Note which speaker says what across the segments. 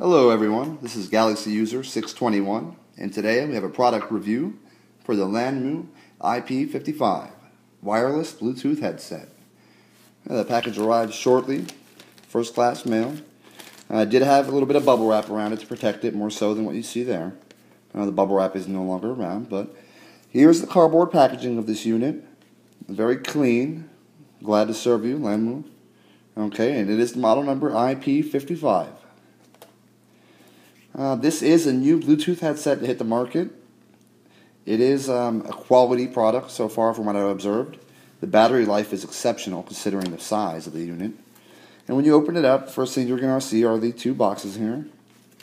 Speaker 1: Hello everyone, this is Galaxy User 621, and today we have a product review for the Lanmu IP55 wireless Bluetooth headset. The package arrived shortly, first class mail. I did have a little bit of bubble wrap around it to protect it, more so than what you see there. The bubble wrap is no longer around, but here's the cardboard packaging of this unit. Very clean, glad to serve you, Lanmu. Okay, and it is the model number IP55. This is a new Bluetooth headset to hit the market. It is a quality product so far from what I've observed. The battery life is exceptional considering the size of the unit. And when you open it up, first thing you're going to see are the two boxes here.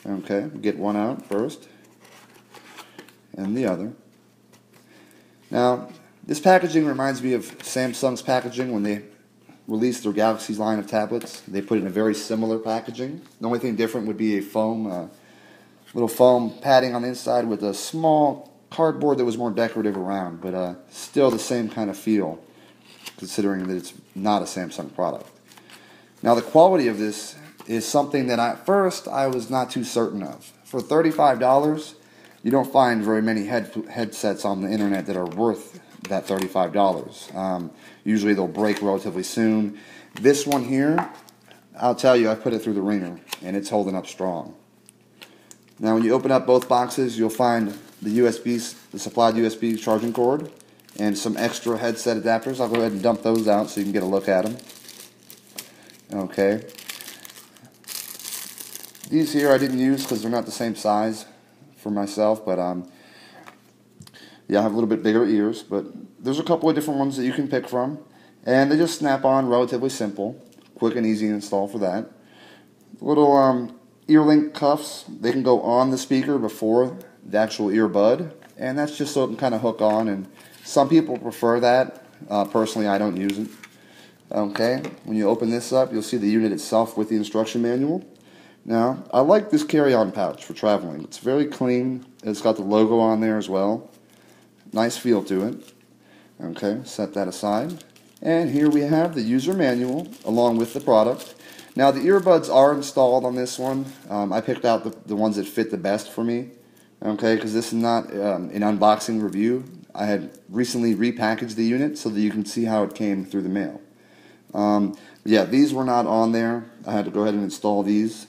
Speaker 1: Okay, get one out first and the other. Now, this packaging reminds me of Samsung's packaging when they released their Galaxy line of tablets. They put it in a very similar packaging. The only thing different would be a little foam padding on the inside with a small cardboard that was more decorative around, but still the same kind of feel, considering that it's not a Samsung product. Now, the quality of this is something that at first I was not too certain of. For $35, you don't find very many headsets on the internet that are worth that $35. Usually they'll break relatively soon. This one here, I'll tell you, I put it through the ringer, and it's holding up strong. Now, when you open up both boxes, you'll find the supplied USB charging cord and some extra headset adapters. I'll go ahead and dump those out so you can get a look at them. Okay. These here I didn't use because they're not the same size for myself, but yeah, I have a little bit bigger ears, but there's a couple of different ones that you can pick from, and they just snap on, relatively simple, quick and easy to install for that. Little ear link cuffs, they can go on the speaker before the actual earbud, and that's just so it can kind of hook on, and some people prefer that. Personally, I don't use it. Okay, when you open this up, you'll see the unit itself with the instruction manual. Now, I like this carry-on pouch for traveling. It's very clean. It's got the logo on there as well. Nice feel to it. Okay, set that aside. And here we have the user manual along with the product. Now, the earbuds are installed on this one. I picked out the ones that fit the best for me. Okay, because this is not an unboxing review. I had recently repackaged the unit so that you can see how it came through the mail. Yeah, these were not on there. I had to go ahead and install these.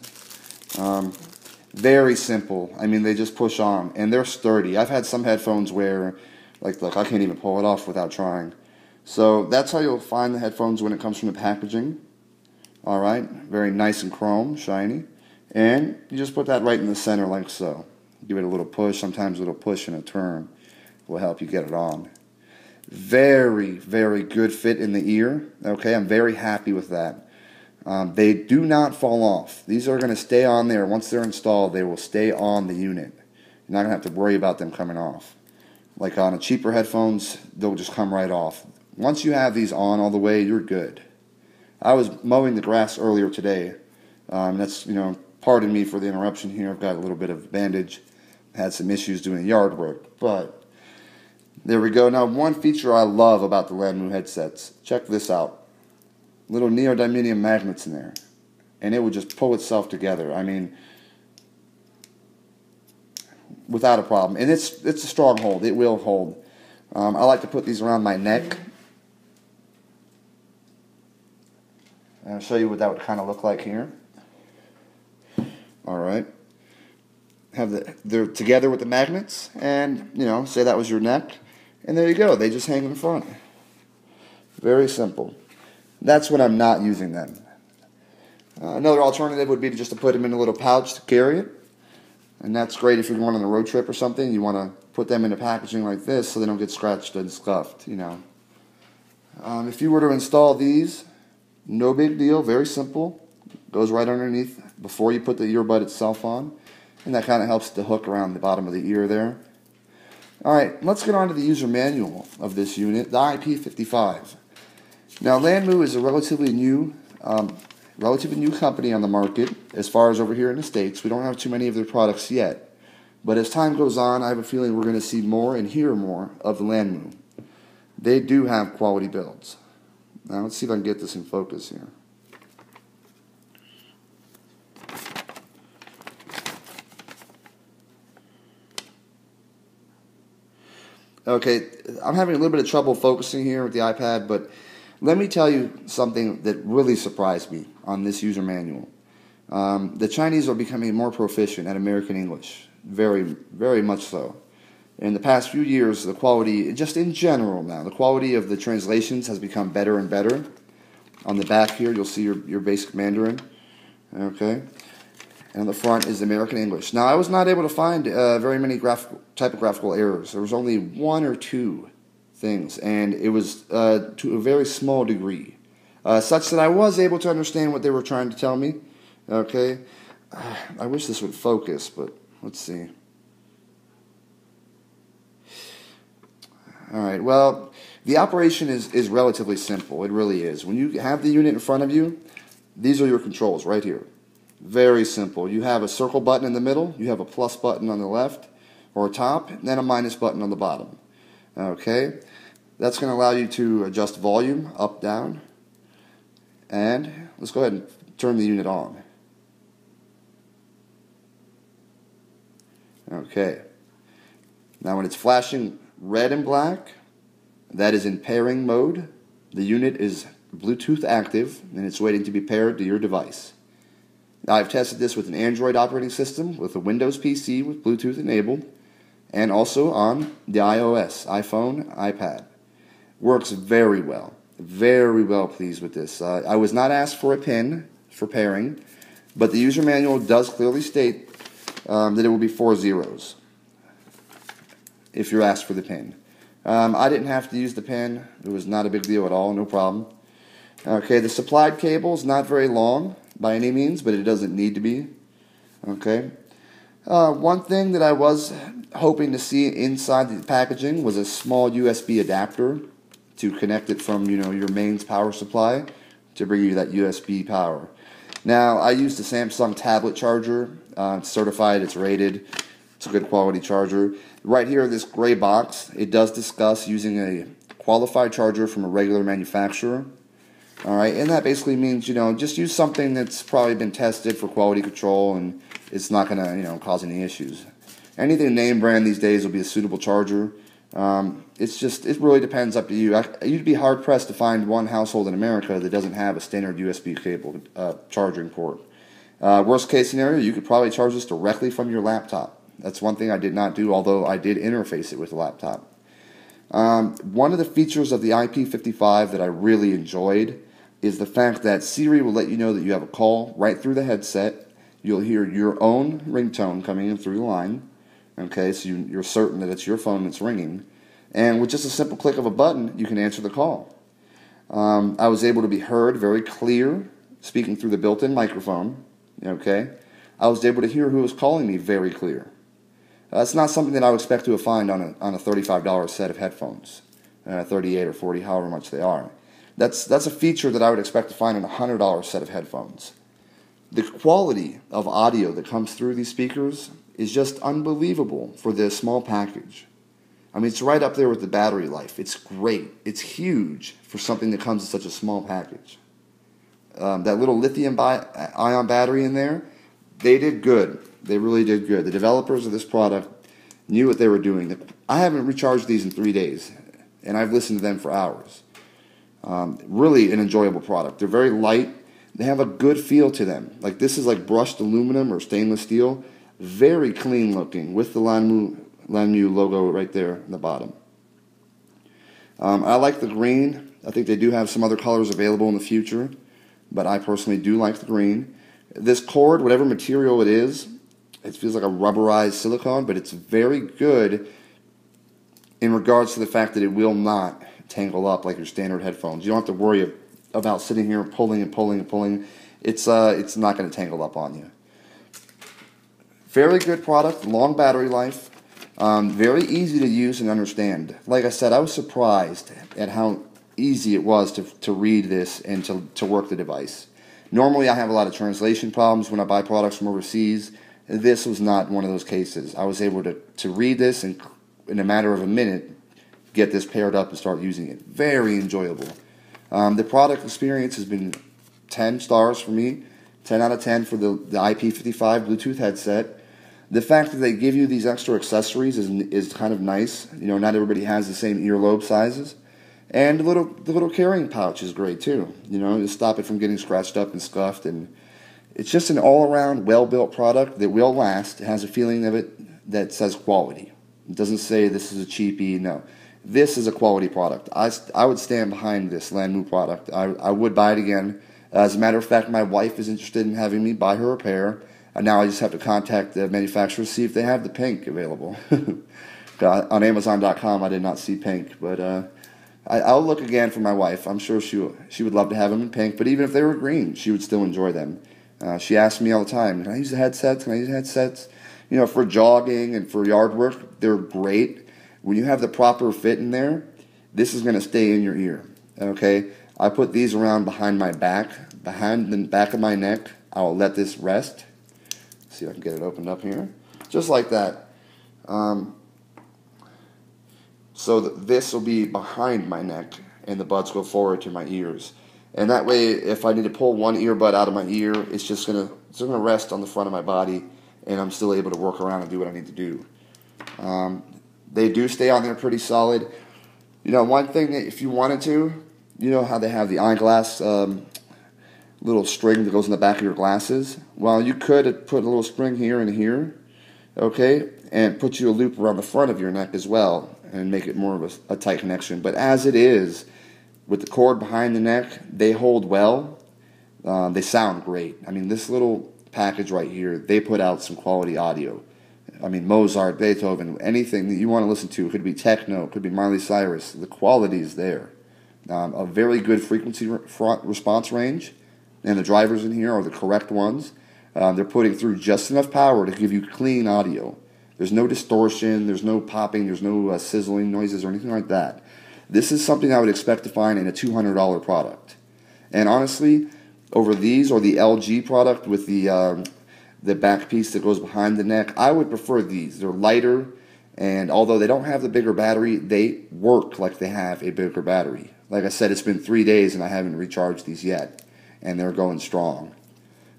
Speaker 1: Very simple. I mean, they just push on, and they're sturdy. I've had some headphones where, like, look, I can't even pull it off without trying. So that's how you'll find the headphones when it comes from the packaging. Alright, very nice and chrome, shiny. And you just put that right in the center like so. Give it a little push. Sometimes a little push and a turn will help you get it on. Very, very good fit in the ear. Okay, I'm very happy with that. They do not fall off. These are going to stay on there. Once they're installed, they will stay on the unit. You're not going to have to worry about them coming off. Like on a cheaper headphones, they'll just come right off. Once you have these on all the way, you're good. I was mowing the grass earlier today. That's, pardon me for the interruption here. I've got a little bit of bandage. Had some issues doing yard work, but there we go. Now, one feature I love about the Lanmu headsets, check this out. Little neodymium magnets in there, and it would just pull itself together. I mean, without a problem. And it's a strong hold. It will hold. I like to put these around my neck. And I'll show you what that would kind of look like here. Alright. They're together with the magnets, and, say that was your neck, and there you go. They just hang in front. Very simple. That's when I'm not using them. Another alternative would be just to put them in a little pouch to carry it, and that's great if you're going on a road trip or something. You want to put them in a packaging like this so they don't get scratched and scuffed, If you were to install these, no big deal, very simple. Goes right underneath before you put the earbud itself on. And that kind of helps to hook around the bottom of the ear there. Alright, let's get on to the user manual of this unit, the IP55. Now, Lanmu is a relatively new company on the market as far as over here in the States. We don't have too many of their products yet. But as time goes on, I have a feeling we're going to see more and hear more of the Lanmu. They do have quality builds. Now, let's see if I can get this in focus here. Okay, I'm having a little bit of trouble focusing here with the iPad, but let me tell you something that really surprised me on this user manual. The Chinese are becoming more proficient at American English, very, very much so. In the past few years, the quality, just in general now, the quality of the translations has become better and better. On the back here, you'll see your basic Mandarin, okay? And on the front is American English. Now, I was not able to find very many typographical errors. There was only one or two things, and it was to a very small degree, such that I was able to understand what they were trying to tell me, okay? I wish this would focus, but let's see. All right, well, the operation is relatively simple. It really is. When you have the unit in front of you, these are your controls right here. Very simple. You have a circle button in the middle, you have a plus button on the left or top, and then a minus button on the bottom. Okay, that's going to allow you to adjust volume up, down, and let's go ahead and turn the unit on. Okay, now when it's flashing red and black, that is in pairing mode. The unit is Bluetooth active and it's waiting to be paired to your device. Now, I've tested this with an Android operating system, with a Windows PC with Bluetooth enabled, and also on the iOS, iPhone, iPad. Works very well. Very well pleased with this. I was not asked for a pin for pairing, but the user manual does clearly state that it will be 4 zeros if you're asked for the pin. I didn't have to use the pin. It was not a big deal at all, no problem. Okay, the supplied cable is not very long by any means, but it doesn't need to be. Okay. One thing that I was hoping to see inside the packaging was a small USB adapter to connect it from, your mains power supply to bring you that USB power. Now, I used a Samsung tablet charger. It's certified, it's rated, it's a good quality charger. Right here in this gray box, it does discuss using a qualified charger from a regular manufacturer. Alright, and that basically means, just use something that's probably been tested for quality control and it's not going to, cause any issues. Anything name brand these days will be a suitable charger. It really depends up to you. You'd be hard pressed to find one household in America that doesn't have a standard USB cable charging port. Worst case scenario, you could probably charge this directly from your laptop. That's one thing I did not do, although I did interface it with the laptop. One of the features of the IP55 that I really enjoyed is the fact that Siri will let you know that you have a call right through the headset. You'll hear your own ringtone coming in through the line. Okay, so you're certain that it's your phone that's ringing. And with just a simple click of a button, you can answer the call. I was able to be heard very clear, speaking through the built-in microphone. Okay, I was able to hear who was calling me very clear. That's not something that I would expect to find on a $35 set of headphones, 38 or 40, however much they are. That's a feature that I would expect to find in a $100 set of headphones. The quality of audio that comes through these speakers is just unbelievable for this small package. I mean, it's right up there with the battery life. It's great. It's huge for something that comes in such a small package. That little lithium-ion battery in there, they did good. They really did good. The developers of this product knew what they were doing. I haven't recharged these in 3 days, and I've listened to them for hours. Really an enjoyable product. They're very light. They have a good feel to them. Like, this is like brushed aluminum or stainless steel. Very clean looking with the Lanmu logo right there in the bottom. I like the green. I think they do have some other colors available in the future, but I personally do like the green. This cord, whatever material it is, it feels like a rubberized silicone, but it's very good in regards to the fact that it will not tangle up like your standard headphones. You don't have to worry about sitting here pulling and pulling and pulling. It's not going to tangle up on you. Very good product, long battery life, very easy to use and understand. Like I said, I was surprised at how easy it was to read this and to work the device. Normally I have a lot of translation problems when I buy products from overseas. This was not one of those cases. I was able to read this and in a matter of a minute get this paired up and start using it. Very enjoyable. The product experience has been 10 stars for me, 10 out of 10 for the IP55 Bluetooth headset. The fact that they give you these extra accessories is kind of nice. You know, not everybody has the same earlobe sizes. And the little carrying pouch is great too. You know, to stop it from getting scratched up and scuffed. And it's just an all-around, well-built product that will last. It has a feeling of it that says quality. It doesn't say this is a cheapie. No, this is a quality product. I would stand behind this Lanmu product. I would buy it again. As a matter of fact, my wife is interested in having me buy her a pair. And now I just have to contact the manufacturer to see if they have the pink available. On Amazon.com, I did not see pink, but I'll look again for my wife. I'm sure she would love to have them in pink, but even if they were green, she would still enjoy them. She asks me all the time, can I use the headsets? Can I use the headsets? You know, for jogging and for yard work, they're great. When you have the proper fit in there, this is going to stay in your ear, okay? I put these around behind my back, behind the back of my neck. I'll let this rest. See if I can get it opened up here. Just like that. So this will be behind my neck, and the buds go forward to my ears. And that way, if I need to pull one earbud out of my ear, it's gonna rest on the front of my body, and I'm still able to work around and do what I need to do. They do stay on there pretty solid. You know, one thing that if you wanted to, you know how they have the eyeglass little string that goes in the back of your glasses? Well, you could put a little string here and here, okay, and put you a loop around the front of your neck as well and make it more of a tight connection. But as it is, with the cord behind the neck, they hold well. They sound great. I mean, this little package right here, they put out some quality audio. I mean, Mozart, Beethoven, anything that you want to listen to. It could be techno, it could be Miley Cyrus. The quality is there. A very good frequency response range. And the drivers in here are the correct ones. They're putting through just enough power to give you clean audio. There's no distortion, there's no popping, there's no sizzling noises or anything like that. This is something I would expect to find in a $200 product. And honestly, over these or the LG product with the back piece that goes behind the neck, I would prefer these. They're lighter, and although they don't have the bigger battery, they work like they have a bigger battery. Like I said, it's been 3 days and I haven't recharged these yet. And they're going strong.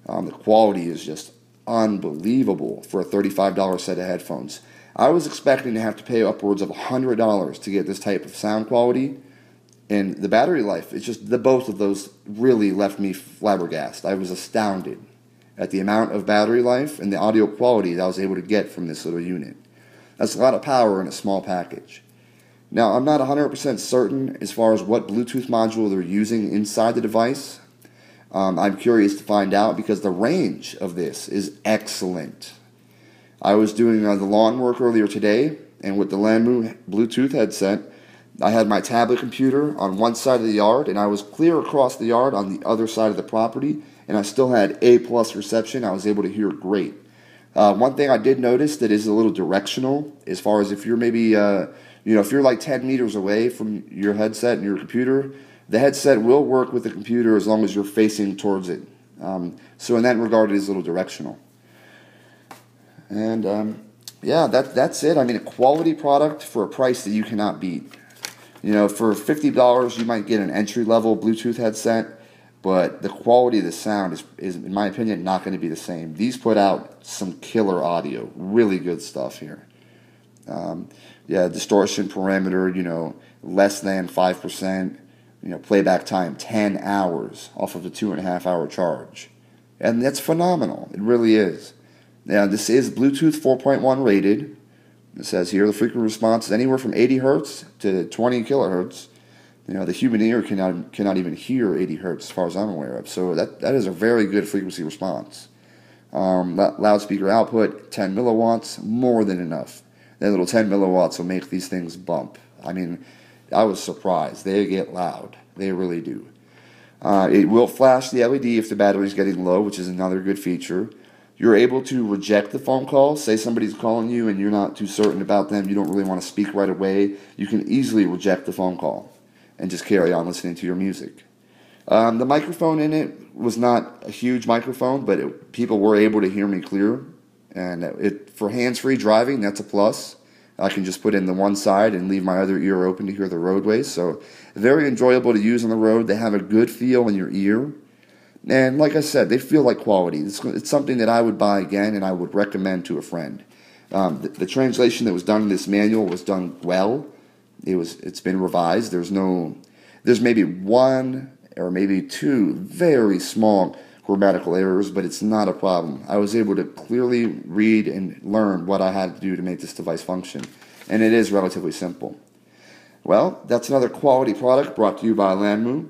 Speaker 1: The quality is just unbelievable for a $35 set of headphones. I was expecting to have to pay upwards of $100 to get this type of sound quality, and the battery life, it's just both of those really left me flabbergasted. I was astounded at the amount of battery life and the audio quality that I was able to get from this little unit. That's a lot of power in a small package. Now, I'm not 100% certain as far as what Bluetooth module they're using inside the device. I'm curious to find out because the range of this is excellent. I was doing the lawn work earlier today, and with the Lanmu Bluetooth headset, I had my tablet computer on one side of the yard, and I was clear across the yard on the other side of the property, and I still had A+ reception. I was able to hear great. One thing I did notice that is a little directional, as far as if you're maybe, if you're like 10 meters away from your headset and your computer, the headset will work with the computer as long as you're facing towards it. So in that regard, it is a little directional. And that's it. I mean, a quality product for a price that you cannot beat. You know, for $50, you might get an entry-level Bluetooth headset, but the quality of the sound is, in my opinion, not going to be the same. These put out some killer audio. Really good stuff here. Distortion parameter, less than 5%. Playback time 10 hours off of a 2.5-hour charge. And that's phenomenal. It really is. Now, this is Bluetooth 4.1 rated. It says here the frequency response is anywhere from 80 hertz to 20 kilohertz. The human ear cannot even hear 80 hertz as far as I'm aware of. So that is a very good frequency response. Loudspeaker output, 10 milliwatts, more than enough. That little 10 milliwatts will make these things bump. I mean, I was surprised. They get loud. They really do. It will flash the LED if the battery is getting low, which is another good feature. You're able to reject the phone call. Say somebody's calling you and you're not too certain about them. You don't really want to speak right away. You can easily reject the phone call and just carry on listening to your music. The microphone in it was not a huge microphone, but people were able to hear me clear. And for hands-free driving, that's a plus. I can just put in the one side and leave my other ear open to hear the roadways. So very enjoyable to use on the road. They have a good feel in your ear. And like I said, they feel like quality. It's something that I would buy again and I would recommend to a friend. The translation that was done in this manual was done well. It's been revised. There's maybe one or maybe two very small grammatical errors, but it's not a problem. I was able to clearly read and learn what I had to do to make this device function, and it is relatively simple. Well, that's another quality product brought to you by Lanmu,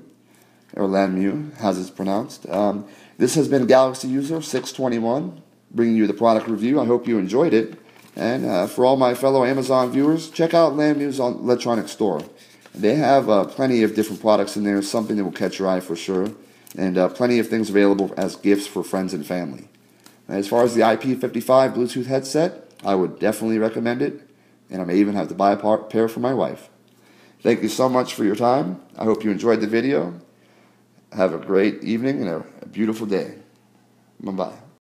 Speaker 1: or Lanmu, as it's pronounced. This has been Galaxy User 621, bringing you the product review. I hope you enjoyed it. And for all my fellow Amazon viewers, check out Lanmu's electronic store. They have plenty of different products in there, something that will catch your eye for sure, and plenty of things available as gifts for friends and family. As far as the IP55 Bluetooth headset, I would definitely recommend it, and I may even have to buy a pair for my wife. Thank you so much for your time. I hope you enjoyed the video. Have a great evening and a beautiful day. Bye-bye.